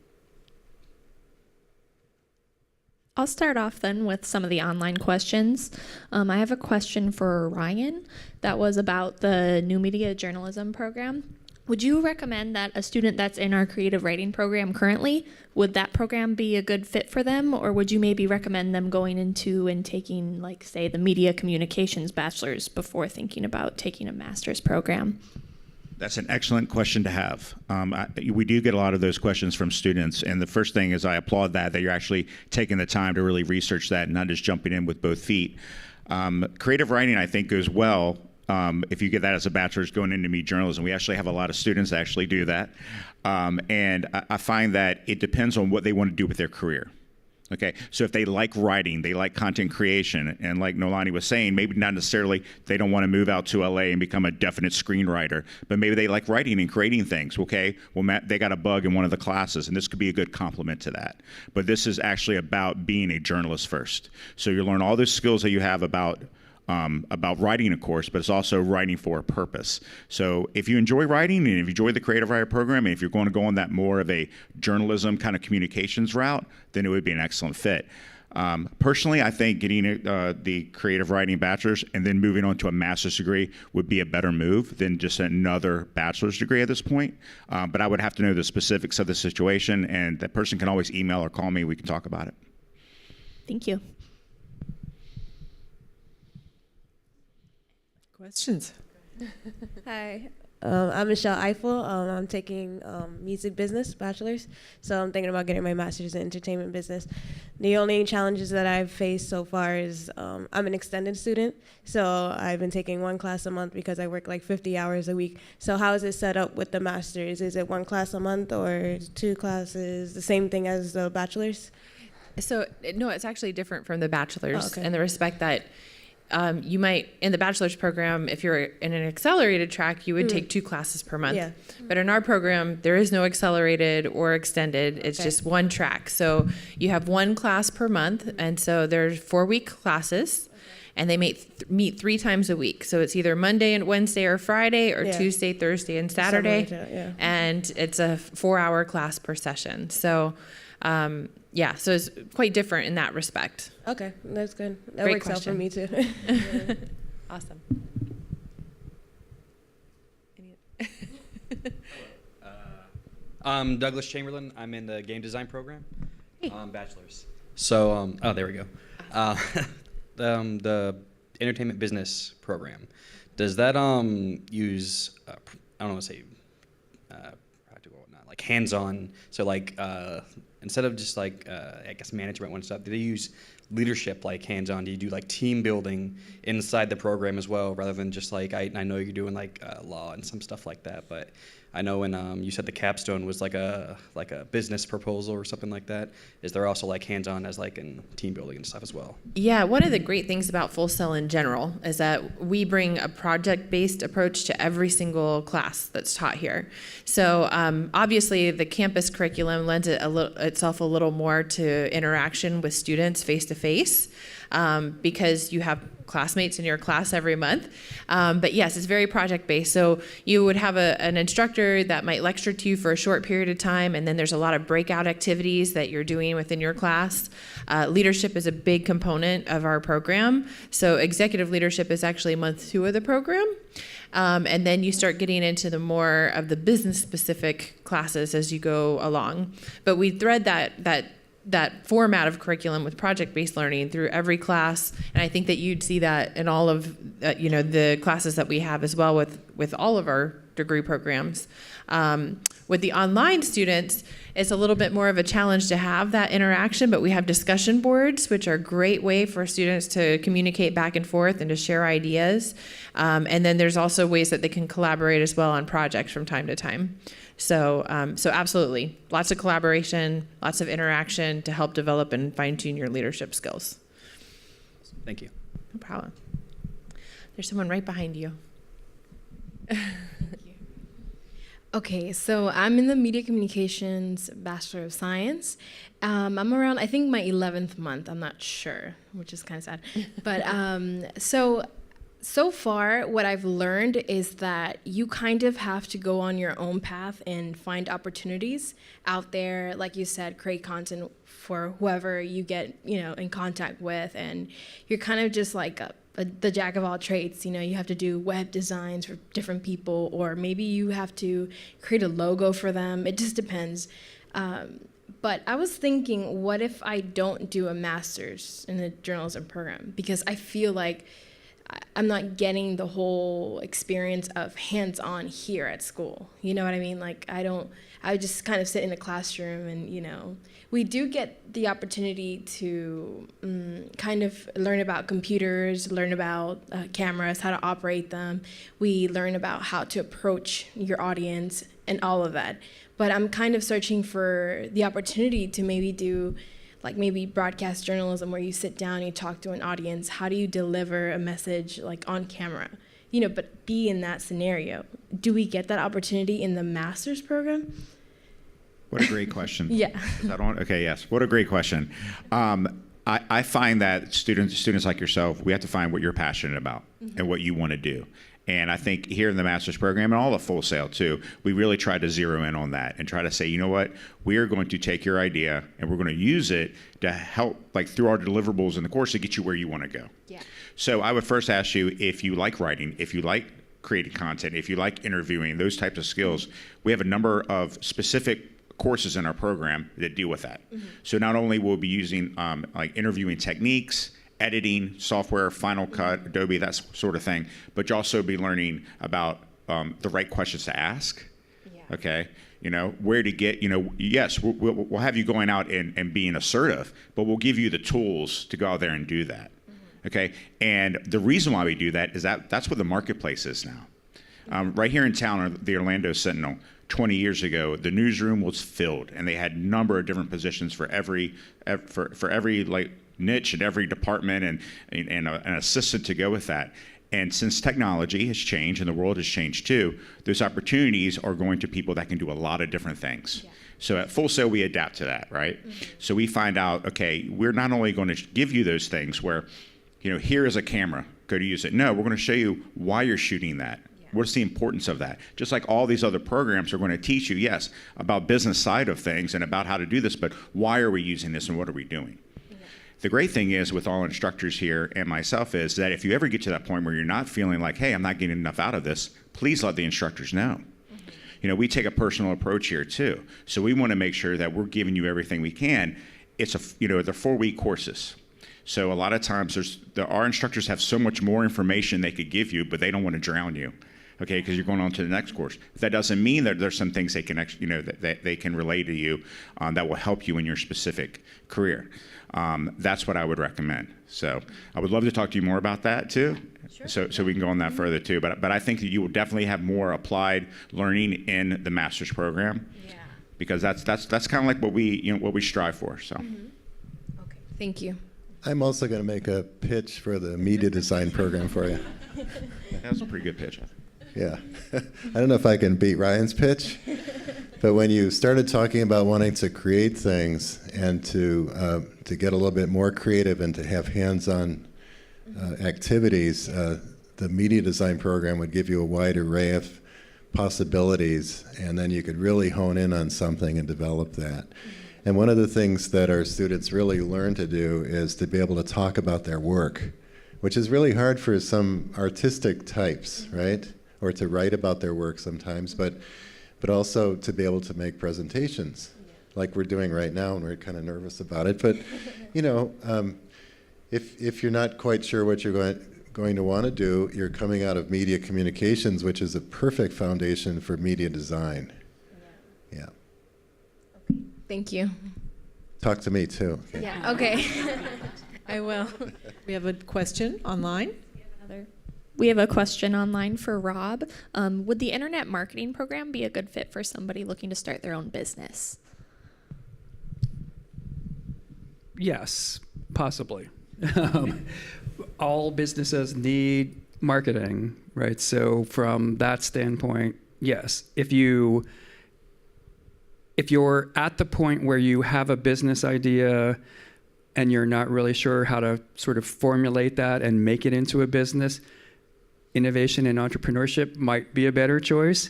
I'll start off then with some of the online questions. I have a question for Ryan that was about the New Media Journalism program. Would you recommend that a student that's in our creative writing program currently, would that program be a good fit for them? Or would you maybe recommend them going into and taking, like, say, the media communications bachelor's before thinking about taking a master's program? That's an excellent question to have. We do get a lot of those questions from students, and the first thing is I applaud that you're actually taking the time to really research that and not just jumping in with both feet. Creative writing, I think, goes well if you get that as a bachelor's going into media journalism. We actually have a lot of students that actually do that, and I find that it depends on what they want to do with their career. Okay, so if they like writing, they like content creation, and like Nolani was saying, maybe not necessarily they don't want to move out to LA and become a definite screenwriter, but maybe they like writing and creating things. Okay, well, Matt, they got a bug in one of the classes, and this could be a good complement to that. But this is actually about being a journalist first. So you learn all those skills that you have about writing, of course, but it's also writing for a purpose. So if you enjoy writing and if you enjoy the Creative Writer program, and if you're going to go on that more of a journalism kind of communications route, then it would be an excellent fit. Personally, I think getting the Creative Writing bachelor's and then moving on to a master's degree would be a better move than just another bachelor's degree at this point. But I would have to know the specifics of the situation, and that person can always email or call me. We can talk about it. Thank you. Questions? Hi, I'm Michelle Eiffel. I'm taking music business bachelor's, so I'm thinking about getting my master's in entertainment business. The only challenges that I've faced so far is I'm an extended student, so I've been taking one class a month because I work like 50 hours a week. So how is it set up with the master's? Is it one class a month or two classes, the same thing as the bachelor's? So, no, it's actually different from the bachelor's Oh, okay. in the respect that you might, in the bachelor's program, if you're in an accelerated track, you would take 2 classes per month. Yeah. But in our program, there is no accelerated or extended. It's Okay. just one track. So you have 1 class per month, and so there's 4-week classes, and they meet 3 times a week. So it's either Monday and Wednesday or Friday, or Yeah. Tuesday, Thursday, and Something Saturday. like that, yeah. And it's a 4-hour class per session. So, yeah, so it's quite different in that respect. Okay, that's good. That Great works out for question. me too. Awesome. I'm Douglas Chamberlain. I'm in the game design program. Bachelor's. So, oh, there we go. The entertainment business program, does that use, I don't want to say practical, not like hands-on, so like instead of just like, I guess management and stuff, do they use leadership like hands-on? Do you do like team building inside the program as well, rather than just like, I know you're doing like law and some stuff like that, but I know when you said the capstone was like a business proposal or something like that. Is there also like hands-on as like in team building and stuff as well? Yeah, one of the great things about Full Sail in general is that we bring a project-based approach to every single class that's taught here. So obviously the campus curriculum lends itself a little more to interaction with students face-to-face because you have classmates in your class every month. But yes, it's very project-based. So you would have an instructor that might lecture to you for a short period of time, and then there's a lot of breakout activities that you're doing within your class. Leadership is a big component of our program. So executive leadership is actually month 2 of the program. And then you start getting into the more of the business-specific classes as you go along. But we thread that format of curriculum with project-based learning through every class, and I think that you'd see that in all of the classes that we have as well with all of our degree programs. With the online students, it's a little bit more of a challenge to have that interaction, but we have discussion boards, which are a great way for students to communicate back and forth and to share ideas. And then there's also ways that they can collaborate as well on projects from time to time. So absolutely, lots of collaboration, lots of interaction to help develop and fine-tune your leadership skills. Thank you. No problem. There's someone right behind you. Okay, so I'm in the Media Communications Bachelor of Science. I'm around, I think, my 11th month. I'm not sure, which is kind of sad. But so far, what I've learned is that you kind of have to go on your own path and find opportunities out there. Like you said, create content for whoever you get, in contact with, and you're kind of just like the jack of all trades. You have to do web designs for different people, or maybe you have to create a logo for them. It just depends. But I was thinking, what if I don't do a master's in the journalism program? Because I feel like I'm not getting the whole experience of hands-on here at school. You know what I mean? Like I just kind of sit in a classroom and, we do get the opportunity to kind of learn about computers, learn about cameras, how to operate them. We learn about how to approach your audience and all of that. But I'm kind of searching for the opportunity to maybe do maybe broadcast journalism where you sit down and you talk to an audience. How do you deliver a message on camera? But be in that scenario. Do we get that opportunity in the master's program? What a great question. Yeah. Is that on? Okay, yes. What a great question. I find that students like yourself, we have to find what you're passionate about and what you want to do. And I think here in the master's program and all the Full Sail too, we really try to zero in on that and try to say, you know what, we are going to take your idea and we're going to use it to help, through our deliverables in the course, to get you where you want to go. Yeah. So I would first ask you if you like writing, if you like creating content, if you like interviewing, those types of skills. We have a number of specific courses in our program that deal with that. So not only will we be using interviewing techniques, editing software, Final Cut, Adobe, that sort of thing, but you'll also be learning about the right questions to ask. Yeah. Okay, where to get, yes, we'll have you going out and being assertive, but we'll give you the tools to go out there and do that. Okay, and the reason why we do that is that's what the marketplace is now. Right here in town, the Orlando Sentinel, 20 years ago, the newsroom was filled, and they had a number of different positions for every niche in every department and an assistant to go with that. And since technology has changed and the world has changed too, those opportunities are going to people that can do a lot of different things. Yeah. So at Full Sail, we adapt to that, right? So we find out, okay, we're not only going to give you those things where, here is a camera, go to use it. No, we're going to show you why you're shooting that. What's the importance of that? Just like all these other programs are going to teach you, yes, about business side of things and about how to do this, but why are we using this and what are we doing? The great thing is with all instructors here and myself is that if you ever get to that point where you're not feeling like, hey, I'm not getting enough out of this, please let the instructors know. We take a personal approach here too. So we want to make sure that we're giving you everything we can. they're 4-week courses. So a lot of times our instructors have so much more information they could give you, but they don't want to drown you, okay, because you're going on to the next course. That doesn't mean that there's some things they can actually, that they can relay to you that will help you in your specific career. That's what I would recommend. So I would love to talk to you more about that too. Sure. So we can go on that further too. But I think that you will definitely have more applied learning in the master's program. Yeah. Because that's kind of like what we strive for. So. Mm-hmm. Okay. Thank you. I'm also going to make a pitch for the media design program for you. That was a pretty good pitch. Yeah. I don't know if I can beat Ryan's pitch, but when you started talking about wanting to create things and to get a little bit more creative and to have hands-on activities, the media design program would give you a wide array of possibilities, and then you could really hone in on something and develop that. And one of the things that our students really learn to do is to be able to talk about their work, which is really hard for some artistic types, right? Or to write about their work sometimes, but also to be able to make presentations like we're doing right now, and we're kind of nervous about it. But, if you're not quite sure what you're going to want to do, you're coming out of media communications, which is a perfect foundation for media design. Yeah. Thank you. Talk to me too. Yeah. Okay. I will. We have a question online. We have a question online for Rob. Would the internet marketing program be a good fit for somebody looking to start their own business? Yes, possibly. All businesses need marketing, right? So from that standpoint, yes. If you're at the point where you have a business idea and you're not really sure how to sort of formulate that and make it into a business, innovation and entrepreneurship might be a better choice.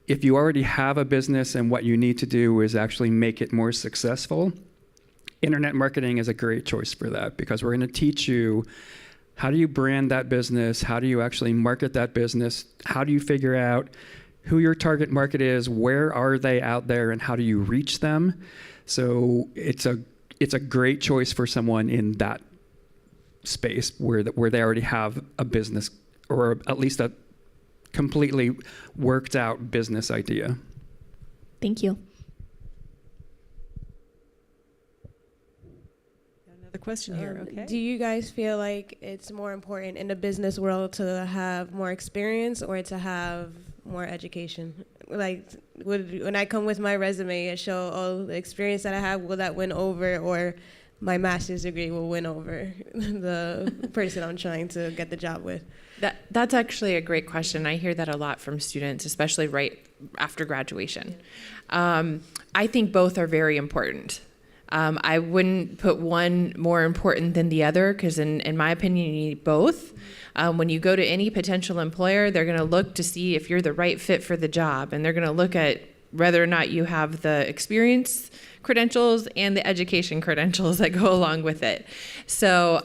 If you already have a business and what you need to do is actually make it more successful, internet marketing is a great choice for that, because we're going to teach you how do you brand that business, how do you actually market that business, how do you figure out who your target market is, where are they out there, and how do you reach them. So it's a great choice for someone in that space where they already have a business, or at least a completely worked out business idea. Thank you. Another question here, okay. Do you guys feel like it's more important in the business world to have more experience or to have more education? Like, when I come with my resume and show all the experience that I have, will that win over, or my master's degree will win over the person I'm trying to get the job with? That's actually a great question. I hear that a lot from students, especially right after graduation. I think both are very important. I wouldn't put one more important than the other, because in my opinion, you need both. When you go to any potential employer, they're going to look to see if you're the right fit for the job, and they're going to look at whether or not you have the experience credentials and the education credentials that go along with it. So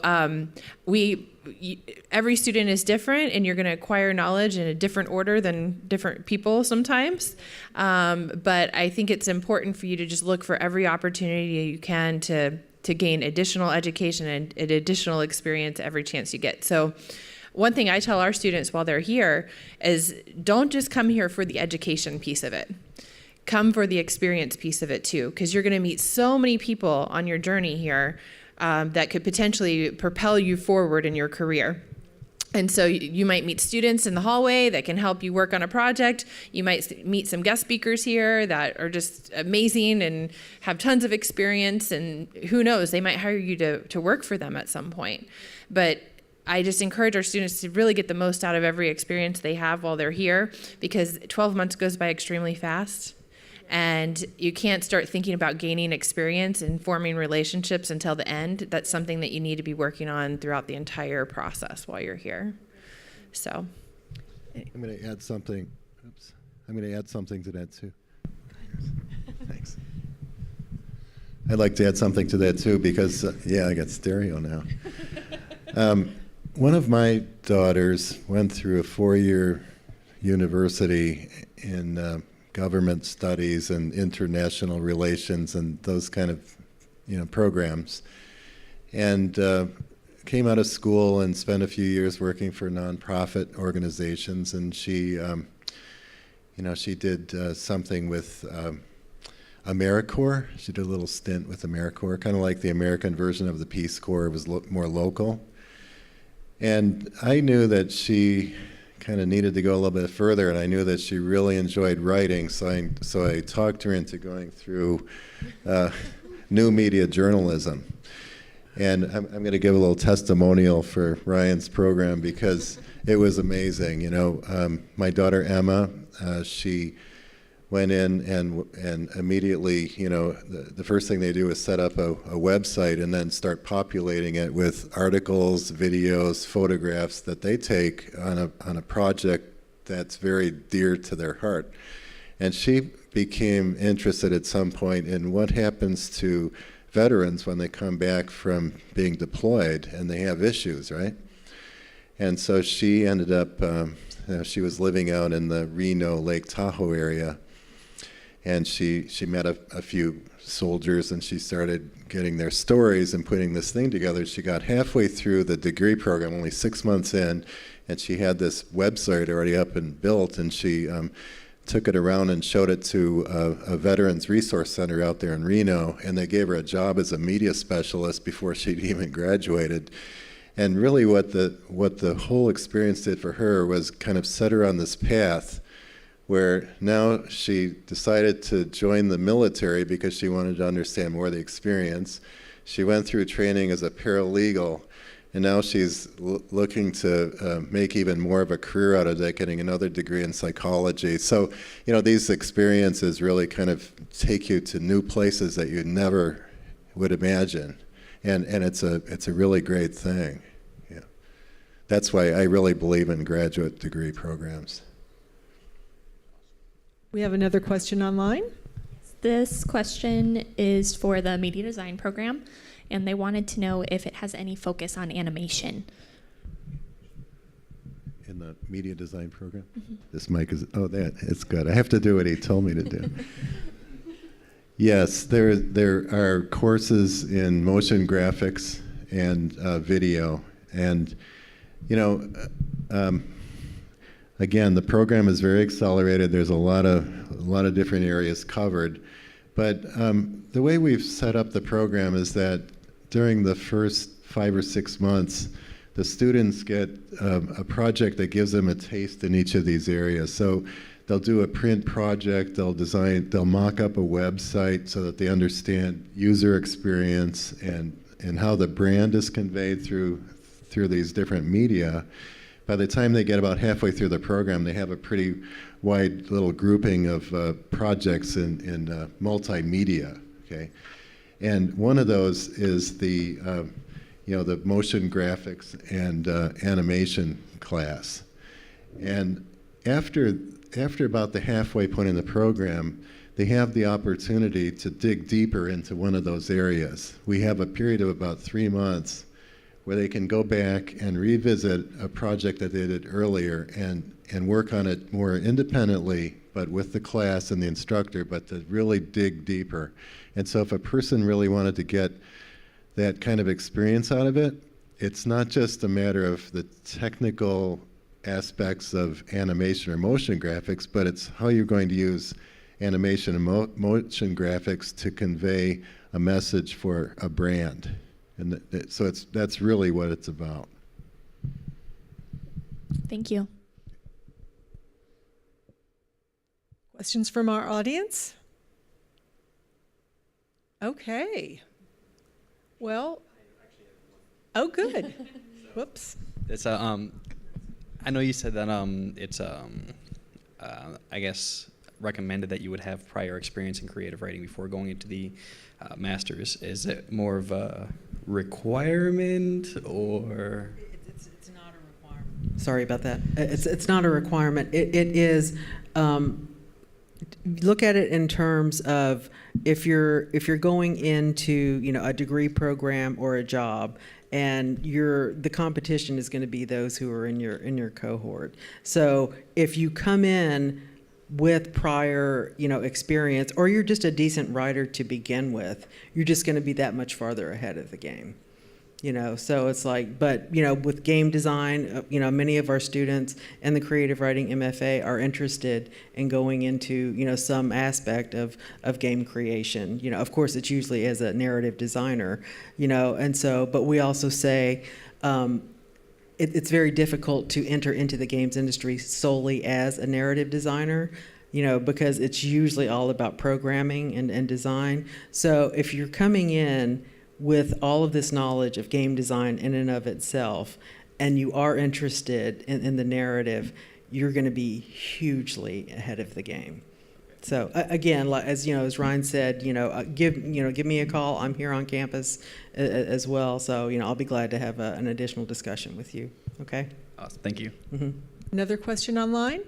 every student is different, and you're going to acquire knowledge in a different order than different people sometimes. But I think it's important for you to just look for every opportunity you can to gain additional education and additional experience every chance you get. So one thing I tell our students while they're here is, don't just come here for the education piece of it. Come for the experience piece of it too, because you're going to meet so many people on your journey here that could potentially propel you forward in your career. And so you might meet students in the hallway that can help you work on a project. You might meet some guest speakers here that are just amazing and have tons of experience, and who knows, they might hire you to work for them at some point. But I just encourage our students to really get the most out of every experience they have while they're here, because 12 months goes by extremely fast. And you can't start thinking about gaining experience and forming relationships until the end. That's something that you need to be working on throughout the entire process while you're here. So I'm going to add something. Oops. I'm going to add something to that too. Thanks. I'd like to add something to that too, because I got stereo now. One of my daughters went through a 4-year university in government studies and international relations and those kind of, programs. And came out of school and spent a few years working for nonprofit organizations. And she, she did something with AmeriCorps. She did a little stint with AmeriCorps, kind of like the American version of the Peace Corps. It was more local. And I knew that she kind of needed to go a little bit further, and I knew that she really enjoyed writing, so I talked her into going through new media journalism. And I'm going to give a little testimonial for Ryan's program because it was amazing. My daughter Emma, she went in and immediately, the first thing they do is set up a website and then start populating it with articles, videos, photographs that they take on a project that's very dear to their heart. And she became interested at some point in what happens to veterans when they come back from being deployed and they have issues, right? And so she ended up, she was living out in the Reno, Lake Tahoe area, and she met a few soldiers and she started getting their stories and putting this thing together. She got halfway through the degree program, only 6 months in, and she had this website already up and built, and she took it around and showed it to a Veterans Resource Center out there in Reno, and they gave her a job as a media specialist before she'd even graduated. And really what the whole experience did for her was kind of set her on this path where now she decided to join the military because she wanted to understand more of the experience. She went through training as a paralegal, and now she's looking to make even more of a career out of it, getting another degree in psychology. So, these experiences really kind of take you to new places that you never would imagine. And it's a really great thing. Yeah. That's why I really believe in graduate degree programs. We have another question online. This question is for the media design program, and they wanted to know if it has any focus on animation. In the media design program? Mm-hmm. This mic is, it's good. I have to do what he told me to do. Yes, there are courses in motion graphics and video. And, again, the program is very accelerated. There's a lot of different areas covered. But the way we've set up the program is that during the first 5 or 6 months, the students get a project that gives them a taste in each of these areas. So they'll do a print project, they'll mock up a website so that they understand user experience and how the brand is conveyed through these different media. By the time they get about halfway through the program, they have a pretty wide little grouping of projects in multimedia, okay? And one of those is the motion graphics and animation class. And after about the halfway point in the program, they have the opportunity to dig deeper into one of those areas. We have a period of about 3 months where they can go back and revisit a project that they did earlier and work on it more independently, but with the class and the instructor, but to really dig deeper. And so if a person really wanted to get that kind of experience out of it, it's not just a matter of the technical aspects of animation or motion graphics, but it's how you're going to use animation and motion graphics to convey a message for a brand. And so that's really what it's about. Thank you. Questions from our audience? Okay. Well, oh, good. Whoops. It's I know you said that it's I guess recommended that you would have prior experience in creative writing before going into the master's. Is it more of a requirement or? It's not a requirement. Sorry about that. It's not a requirement. It is. Look at it in terms of if you're going into a degree program or a job, and the competition is going to be those who are in your cohort. So if you come in with prior, experience, or you're just a decent writer to begin with, you're just going to be that much farther ahead of the game. So it's like, but, with game design, many of our students in the creative writing MFA are interested in going into, some aspect of game creation. Of course, it's usually as a narrative designer, and so, but we also say, it's very difficult to enter into the games industry solely as a narrative designer, because it's usually all about programming and design. So if you're coming in with all of this knowledge of game design in and of itself, and you are interested in the narrative, you're going to be hugely ahead of the game. So again, as Ryan said, give me a call. I'm here on campus as well, so I'll be glad to have an additional discussion with you. Okay. Awesome. Thank you. Mm-hmm. Another question online?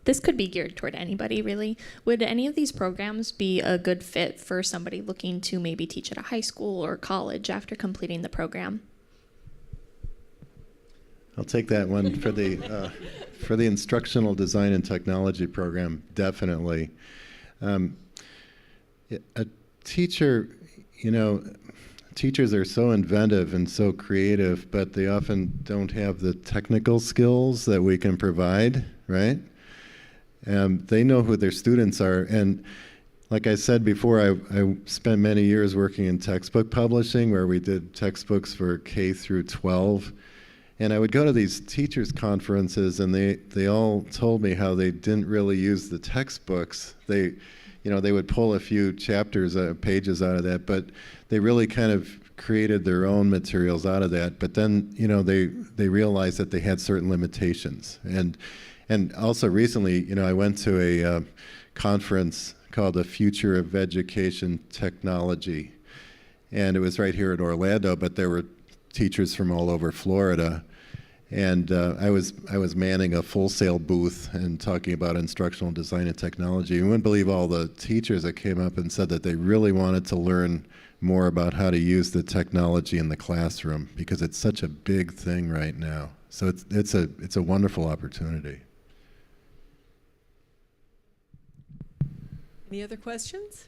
This could be geared toward anybody, really. Would any of these programs be a good fit for somebody looking to maybe teach at a high school or college after completing the program? I'll take that one for the instructional design and technology program. Definitely, a teacher. Teachers are so inventive and so creative, but they often don't have the technical skills that we can provide. Right? They know who their students are, and like I said before, I spent many years working in textbook publishing, where we did textbooks for K through 12. And I would go to these teachers' conferences, and they all told me how they didn't really use the textbooks. They would pull a few chapters, pages out of that, but they really kind of created their own materials out of that. But then, they realized that they had certain limitations. And also recently, I went to a conference called the Future of Education Technology, and it was right here in Orlando, but there were teachers from all over Florida, and I was manning a Full Sail booth and talking about instructional design and technology. You wouldn't believe all the teachers that came up and said that they really wanted to learn more about how to use the technology in the classroom, because it's such a big thing right now. So it's a wonderful opportunity. Any other questions?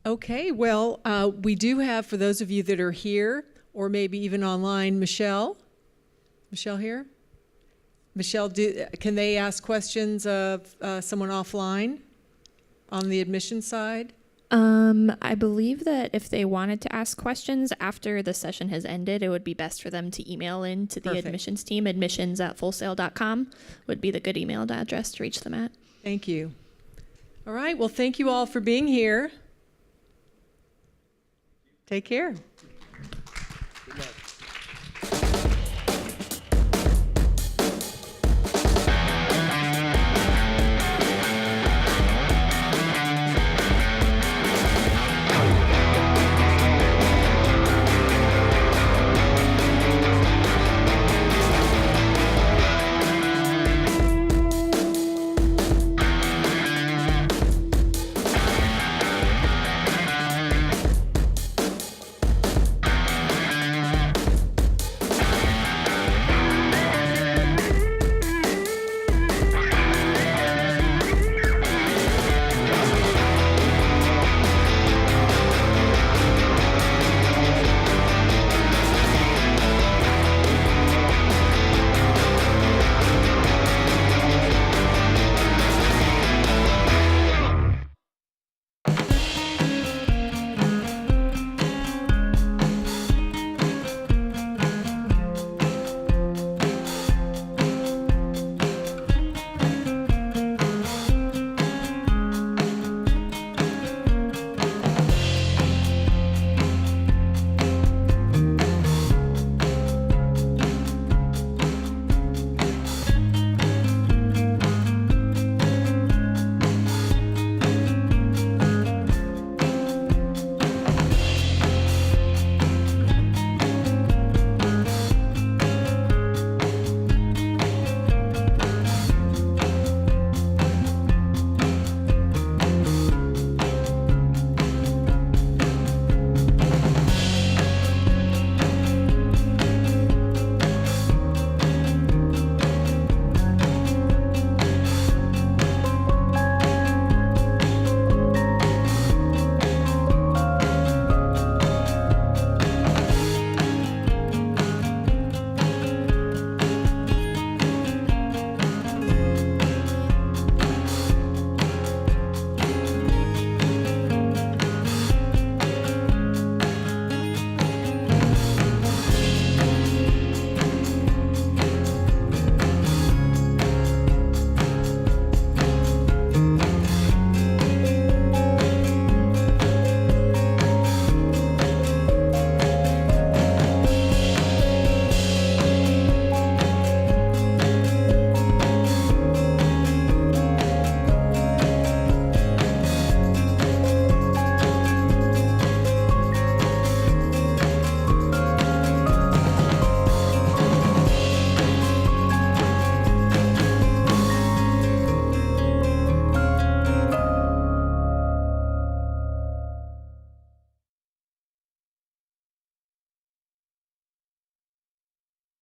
Okay, well, we do have, for those of you that are here, or maybe even online, Michelle. Michelle here? Michelle, can they ask questions of someone offline on the admission side? I believe that if they wanted to ask questions after the session has ended, it would be best for them to email in to the Perfect. admissions team. admissions@fullsail.com would be the good email address to reach them at. Thank you. All right, well, thank you all for being here. Take care.